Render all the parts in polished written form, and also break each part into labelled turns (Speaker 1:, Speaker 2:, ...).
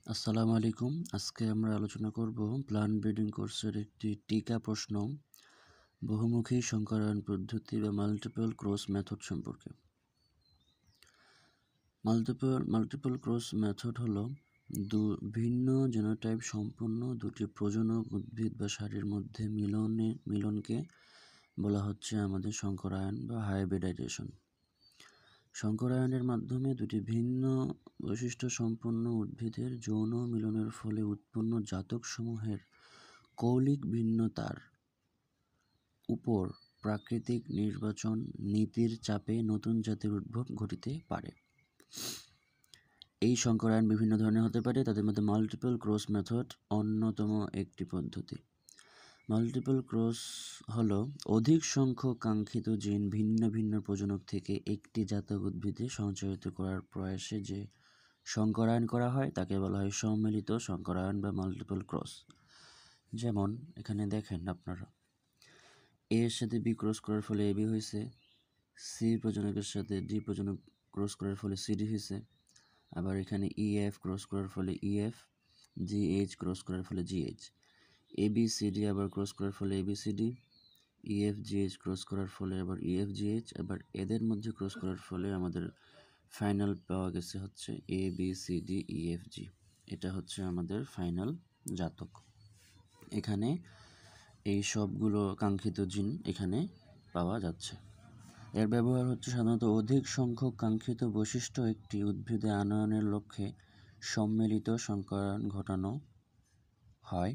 Speaker 1: আসসালামু আলাইকুম। আজকে আমরা আলোচনা করব প্লান্ট ব্রিডিং কোর্সের একটি টিকা প্রশ্ন বহুমুখী সংকরায়ন পদ্ধতি বা মাল্টিপল ক্রস মেথড সম্পর্কে। মাল্টিপল ক্রস মেথড হলো ভিন্ন জিনোটাইপ সম্পন্ন দুটি প্রজনক উদ্ভিদ বা সারির মধ্যে মিলনকে বলা হচ্ছে আমাদের সংকরায়ন বা হাইব্রিডাইজেশন। সংকরায়নের মাধ্যমে দুটি ভিন্ন বৈশিষ্ট্য সম্পন্ন উদ্ভিদের যৌন মিলনের ফলে উৎপন্ন জাতকসমূহের কৌলিক ভিন্নতার উপর প্রাকৃতিক নির্বাচন নীতির চাপে নতুন জাতের উদ্ভব ঘটিতে পারে। এই সংকরায়ন বিভিন্ন ধরনের হতে পারে, তাদের মধ্যে মাল্টিপল ক্রস মেথড অন্যতম একটি পদ্ধতি। মাল্টিপল ক্রস হলো অধিক সংখ্যক কাঙ্ক্ষিত জিন ভিন্ন ভিন্ন প্রজনক থেকে একটি জাতক উদ্ভিদে সঞ্চারিত করার প্রয়াসে যে সংকরায়ন করা হয় তাকে বলা হয় সম্মিলিত সংকরায়ন বা মাল্টিপল ক্রস। যেমন এখানে দেখেন আপনারা, এ এর সাথে বি ক্রস করার ফলে এবি হয়েছে, সি প্রজনকের সাথে ডি প্রজনক ক্রস করার ফলে সিডি হয়েছে, আবার এখানে ইএফ ক্রস করার ফলে ইএফ, জিএইচ ক্রস করার ফলে জিএইচ, এবিসিডি আবার ক্রস করার ফলে এবিসিডি, ইএফজিএইচ ক্রস করার ফলে আবার ইএফজিএইচ, আবার এদের মধ্যে ক্রস করার ফলে আমাদের ফাইনাল পাওয়া গেছে হচ্ছে এবিসিডি ইএফজি। এটা হচ্ছে আমাদের ফাইনাল জাতক। এখানে এই সবগুলো কাঙ্ক্ষিত জিন এখানে পাওয়া যাচ্ছে। এর ব্যবহার হচ্ছে সাধারণত অধিক সংখ্যক কাঙ্ক্ষিত বৈশিষ্ট্য একটি উদ্ভিদে আনয়নের লক্ষ্যে সম্মিলিত সংকরায়ন ঘটানো হয়।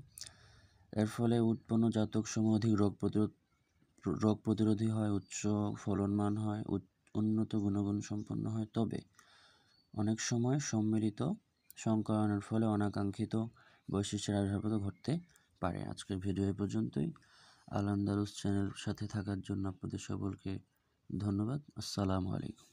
Speaker 1: এর ফলে উৎপন্ন জাতকসমূহ অধিক রোগ প্রতিরোধী হয়, উচ্চ ফলনমান হয়, উন্নত গুণগুণ সম্পন্ন হয়। তবে অনেক সময় সম্মিলিত সংকরায়নের ফলে অনাকাঙ্ক্ষিত বৈশিষ্ট্যের আবির্ভাব ঘটতে পারে। আজকের ভিডিও এ পর্যন্তই। আল আন্দালুস চ্যানেল সাথে থাকার জন্য আপনাদের সকলকে ধন্যবাদ। আসসালামু আলাইকুম।